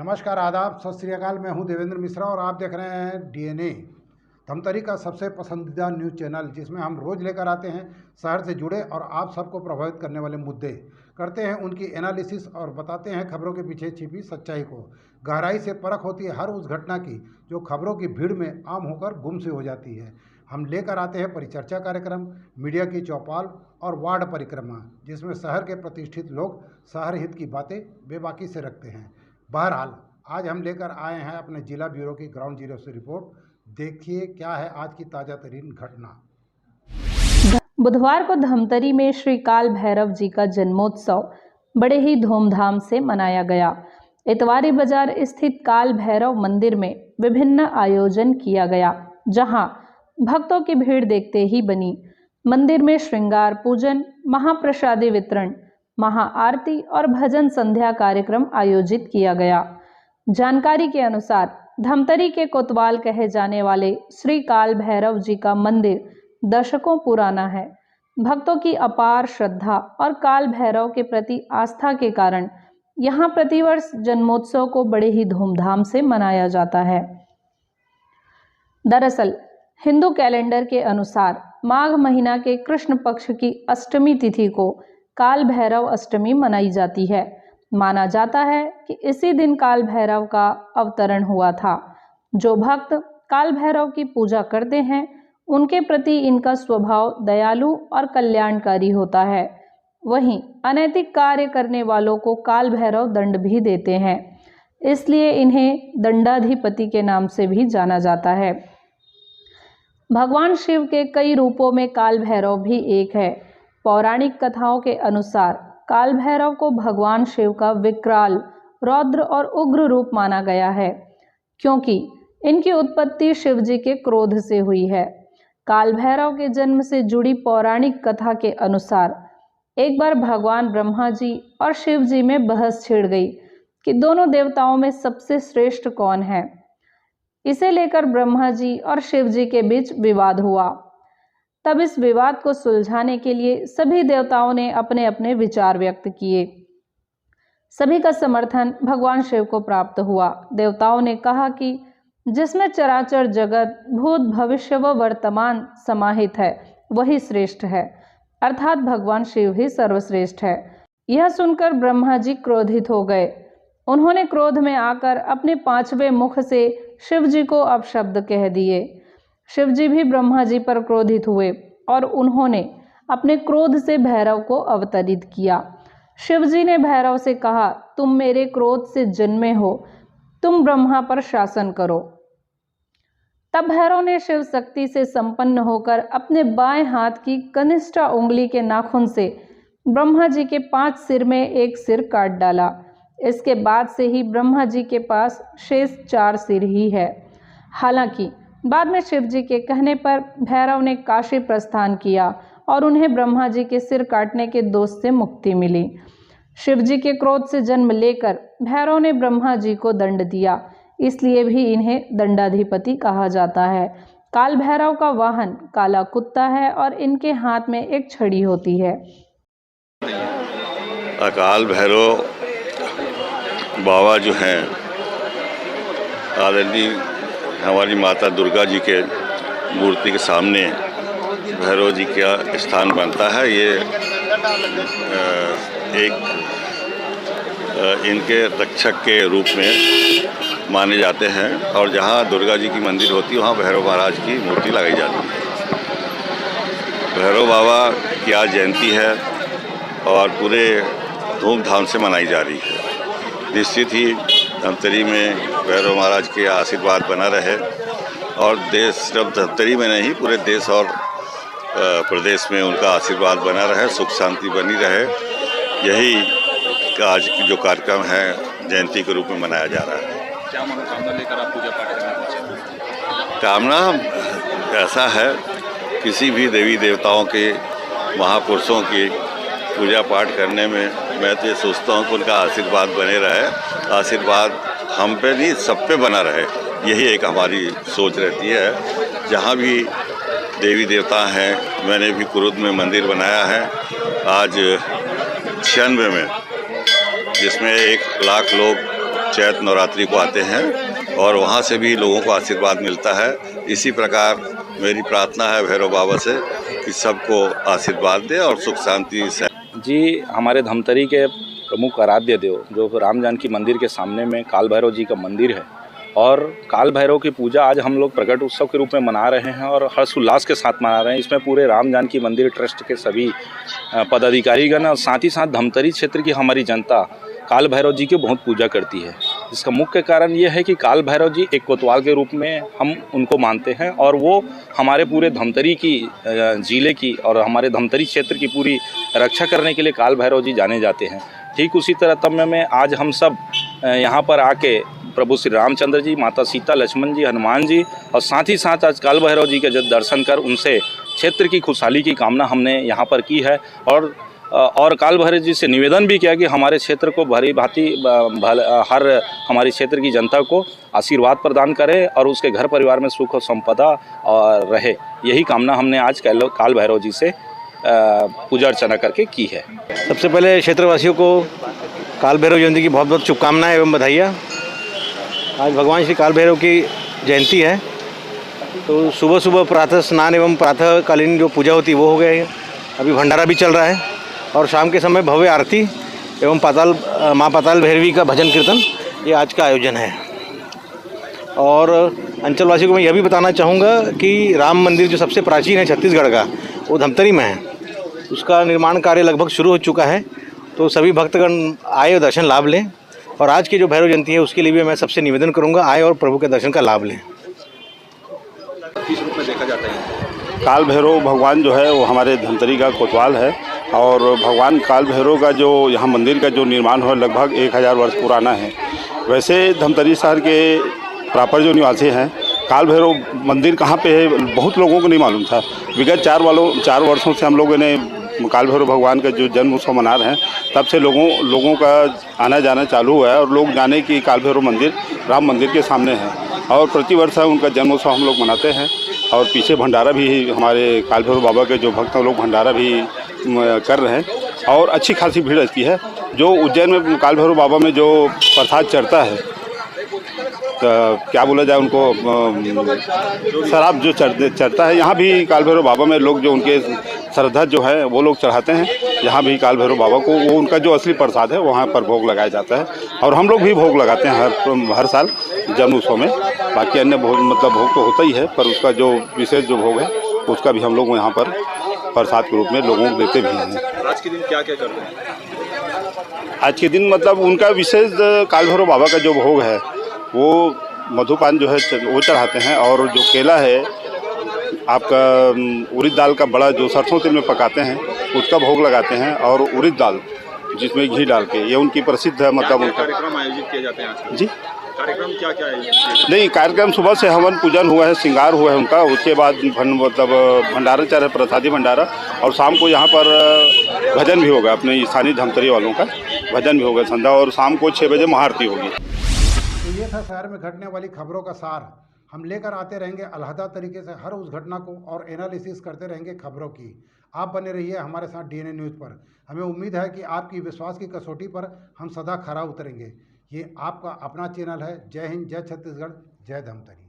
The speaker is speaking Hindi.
नमस्कार, आदाब, सत श्री अकाल। मैं हूं देवेंद्र मिश्रा और आप देख रहे हैं डीएनए, धमतरी का सबसे पसंदीदा न्यूज़ चैनल, जिसमें हम रोज़ लेकर आते हैं शहर से जुड़े और आप सबको प्रभावित करने वाले मुद्दे, करते हैं उनकी एनालिसिस और बताते हैं खबरों के पीछे छिपी सच्चाई को। गहराई से परख होती है हर उस घटना की जो खबरों की भीड़ में आम होकर गुम से हो जाती है। हम लेकर आते हैं परिचर्चा कार्यक्रम, मीडिया की चौपाल और वार्ड परिक्रमा, जिसमें शहर के प्रतिष्ठित लोग शहर हित की बातें बेबाकी से रखते हैं। बहरहाल, आज हम लेकर आए हैं अपने जिला ब्यूरो की ग्राउंड जीरो से रिपोर्ट। देखिए क्या है आज की ताज़ा तरीन घटना। बुधवार को धमतरी में श्री काल भैरव जी का जन्मोत्सव बड़े ही धूमधाम से मनाया गया। इतवारी बाजार स्थित काल भैरव मंदिर में विभिन्न आयोजन किया गया, जहां भक्तों की भीड़ देखते ही बनी। मंदिर में श्रृंगार पूजन, महाप्रसादी वितरण, महाआरती और भजन संध्या कार्यक्रम आयोजित किया गया। जानकारी के अनुसार धमतरी के कोतवाल कहे जाने वाले श्री काल भैरव जी का मंदिर दशकों पुराना है। भक्तों की अपार श्रद्धा और काल भैरव के प्रति आस्था के कारण यहाँ प्रतिवर्ष जन्मोत्सव को बड़े ही धूमधाम से मनाया जाता है। दरअसल हिंदू कैलेंडर के अनुसार माघ महीना के कृष्ण पक्ष की अष्टमी तिथि को काल भैरव अष्टमी मनाई जाती है। माना जाता है कि इसी दिन काल भैरव का अवतरण हुआ था। जो भक्त काल भैरव की पूजा करते हैं, उनके प्रति इनका स्वभाव दयालु और कल्याणकारी होता है। वहीं अनैतिक कार्य करने वालों को काल भैरव दंड भी देते हैं, इसलिए इन्हें दंडाधिपति के नाम से भी जाना जाता है। भगवान शिव के कई रूपों में काल भैरव भी एक है। पौराणिक कथाओं के अनुसार काल भैरव को भगवान शिव का विकराल, रौद्र और उग्र रूप माना गया है, क्योंकि इनकी उत्पत्ति शिव जी के क्रोध से हुई है। काल भैरव के जन्म से जुड़ी पौराणिक कथा के अनुसार एक बार भगवान ब्रह्मा जी और शिव जी में बहस छिड़ गई कि दोनों देवताओं में सबसे श्रेष्ठ कौन है। इसे लेकर ब्रह्मा जी और शिव जी के बीच विवाद हुआ। तब इस विवाद को सुलझाने के लिए सभी देवताओं ने अपने अपने विचार व्यक्त किए। सभी का समर्थन भगवान शिव को प्राप्त हुआ। देवताओं ने कहा कि जिसमें चराचर जगत, भूत, भविष्य व वर्तमान समाहित है, वही श्रेष्ठ है, अर्थात भगवान शिव ही सर्वश्रेष्ठ है। यह सुनकर ब्रह्मा जी क्रोधित हो गए। उन्होंने क्रोध में आकर अपने 5वें मुख से शिव जी को अपशब्द कह दिए। शिव जी भी ब्रह्मा जी पर क्रोधित हुए और उन्होंने अपने क्रोध से भैरव को अवतरित किया। शिव जी ने भैरव से कहा, तुम मेरे क्रोध से जन्मे हो, तुम ब्रह्मा पर शासन करो। तब भैरव ने शिव शक्ति से संपन्न होकर अपने बाएं हाथ की कनिष्ठ उंगली के नाखून से ब्रह्मा जी के 5 सिर में एक सिर काट डाला। इसके बाद से ही ब्रह्मा जी के पास शेष 4 सिर ही है। हालांकि बाद में शिव जी के कहने पर भैरव ने काशी प्रस्थान किया और उन्हें ब्रह्मा जी के सिर काटने के दोष से मुक्ति मिली। शिव जी के क्रोध से जन्म लेकर भैरव ने ब्रह्मा जी को दंड दिया, इसलिए भी इन्हें दंडाधिपति कहा जाता है। काल भैरव का वाहन काला कुत्ता है और इनके हाथ में एक छड़ी होती है। अकाल भैरव बाबा जो हैं, आदरणीय हमारी माता दुर्गा जी के मूर्ति के सामने भैरव जी का स्थान बनता है। ये एक इनके रक्षक के रूप में माने जाते हैं और जहाँ दुर्गा जी की मंदिर होती है, वहाँ भैरव महाराज की मूर्ति लगाई जाती है। भैरव बाबा की आज जयंती है और पूरे धूमधाम से मनाई जा रही है। निश्चित ही धमतरी में भैरव महाराज के आशीर्वाद बना रहे और देश, सिर्फ धमतरी में नहीं पूरे देश और प्रदेश में उनका आशीर्वाद बना रहे, सुख शांति बनी रहे। यही आज की जो कार्यक्रम है जयंती के रूप में मनाया जा रहा है। क्या मनोकामना लेकर आप पूजा पाठ करना पहुँचे? कामना ऐसा है, किसी भी देवी देवताओं के, महापुरुषों की पूजा पाठ करने में मैं तो ये सोचता हूँ कि उनका आशीर्वाद बने रहे। आशीर्वाद हम पे नहीं, सब पे बना रहे, यही एक हमारी सोच रहती है। जहाँ भी देवी देवता हैं, मैंने भी कुरुद में मंदिर बनाया है आज 96 में, जिसमें 1 लाख लोग चैत नवरात्रि को आते हैं और वहाँ से भी लोगों को आशीर्वाद मिलता है। इसी प्रकार मेरी प्रार्थना है भैरव बाबा से कि सबको आशीर्वाद दे और सुख शांति से। जी, हमारे धमतरी के प्रमुख आराध्य देव जो राम जानकी मंदिर के सामने में काल भैरव जी का मंदिर है और काल भैरव की पूजा आज हम लोग प्रकट उत्सव के रूप में मना रहे हैं और हर्ष उल्लास के साथ मना रहे हैं। इसमें पूरे राम जानकी मंदिर ट्रस्ट के सभी पदाधिकारीगण और साथ ही साथ धमतरी क्षेत्र की हमारी जनता काल भैरव जी की बहुत पूजा करती है। इसका मुख्य कारण ये है कि काल भैरव जी एक कोतवाल के रूप में हम उनको मानते हैं और वो हमारे पूरे धमतरी की जिले की और हमारे धमतरी क्षेत्र की पूरी रक्षा करने के लिए काल भैरव जी जाने जाते हैं। ठीक उसी तरह तम्य में आज हम सब यहाँ पर आके प्रभु श्री रामचंद्र जी, माता सीता, लक्ष्मण जी, हनुमान जी और साथ ही साथ आज काल भैरव जी के दर्शन कर उनसे क्षेत्र की खुशहाली की कामना हमने यहाँ पर की है और काल भैरव जी से निवेदन भी किया कि हमारे क्षेत्र को भली भांति हर हमारे क्षेत्र की जनता को आशीर्वाद प्रदान करे और उसके घर परिवार में सुख और संपदा रहे। यही कामना हमने आज काल भैरव जी से पूजा अर्चना करके की है। सबसे पहले क्षेत्रवासियों को काल भैरव जयंती की बहुत बहुत शुभकामनाएं एवं बधाइयाँ। आज भगवान श्री काल भैरव की जयंती है, तो सुबह सुबह प्रातः स्नान एवं प्रातःकालीन जो पूजा होती है वो हो गया है। अभी भंडारा भी चल रहा है और शाम के समय भव्य आरती एवं माँ पाताल भैरवी का भजन कीर्तन ये आज का आयोजन है। और अंचलवासियों को मैं यह भी बताना चाहूँगा कि राम मंदिर जो सबसे प्राचीन है छत्तीसगढ़ का, वो धमतरी में है। उसका निर्माण कार्य लगभग शुरू हो चुका है, तो सभी भक्तगण आए और दर्शन लाभ लें। और आज की जो भैरव जयंती है उसके लिए भी मैं सबसे निवेदन करूँगा, आए और प्रभु के दर्शन का लाभ लें। किस रूप में देखा जाता है? काल भैरव भगवान जो है वो हमारे धमतरी का कोतवाल है और भगवान काल भैरव का जो यहाँ मंदिर का जो निर्माण हुआ लगभग 1000 वर्ष पुराना है। वैसे धमतरी शहर के प्रॉपर जो निवासी हैं, काल भैरव मंदिर कहाँ पे है बहुत लोगों को नहीं मालूम था। विगत 4 वर्षों से हम लोगों ने काल भैरव भगवान का जो जन्म उत्सव मना रहे हैं, तब से लोगों का आना जाना चालू हुआ है और लोग जाने कि काल भैरव मंदिर राम मंदिर के सामने है और प्रतिवर्ष उनका जन्मोत्सव हम लोग मनाते हैं। और पीछे भंडारा भी हमारे काल भैरव बाबा के जो भक्त हैं लोग भंडारा भी कर रहे हैं और अच्छी खासी भीड़ रहती है। जो उज्जैन में काल भैरव बाबा में जो प्रसाद चढ़ता है, तो क्या बोला जाए उनको, शराब जो चढ़ता है, यहाँ भी काल भैरव बाबा में लोग जो उनके श्रद्धा जो है वो लोग चढ़ाते हैं। यहाँ भी काल भैरव बाबा को वो उनका जो असली प्रसाद है वहाँ पर भोग लगाया जाता है और हम लोग भी भोग लगाते हैं हर साल जन्म उत्सव में। बाकी अन्य भोग तो होता ही है, पर उसका जो विशेष जो भोग है उसका भी हम लोग यहाँ पर प्रसाद के रूप में लोगों को देते भी हैं। आज के दिन क्या क्या करते हैं? आज के दिन उनका विशेष काल भैरव बाबा का जो भोग है वो मधुपान जो है वो चढ़ाते हैं और जो केला है आपका उड़द दाल का बड़ा जो सरसों तेल में पकाते हैं उसका भोग लगाते हैं और उड़द दाल जिसमें घी डाल के, ये उनकी प्रसिद्ध है। उनका कार्यक्रम आयोजित किए जाते हैं आज? जी, कार्यक्रम क्या क्या है? नहीं, कार्यक्रम सुबह से हवन पूजन हुआ है, श्रृंगार हुआ है उनका। उसके बाद भंडारा चल रहा है, प्रसादी भंडारा, और शाम को यहाँ पर भजन भी होगा, अपने स्थानीय धमतरी वालों का भजन भी होगा संध्या, और शाम को 6 बजे महाआरती होगी। तो ये था शहर में घटने वाली खबरों का सार। हम लेकर आते रहेंगे अलहदा तरीके से हर उस घटना को और एनालिसिस करते रहेंगे खबरों की। आप बने रहिए हमारे साथ डीएनए न्यूज़ पर। हमें उम्मीद है कि आपकी विश्वास की कसौटी पर हम सदा खरा उतरेंगे। ये आपका अपना चैनल है। जय हिंद, जय छत्तीसगढ़, जय धमतरी।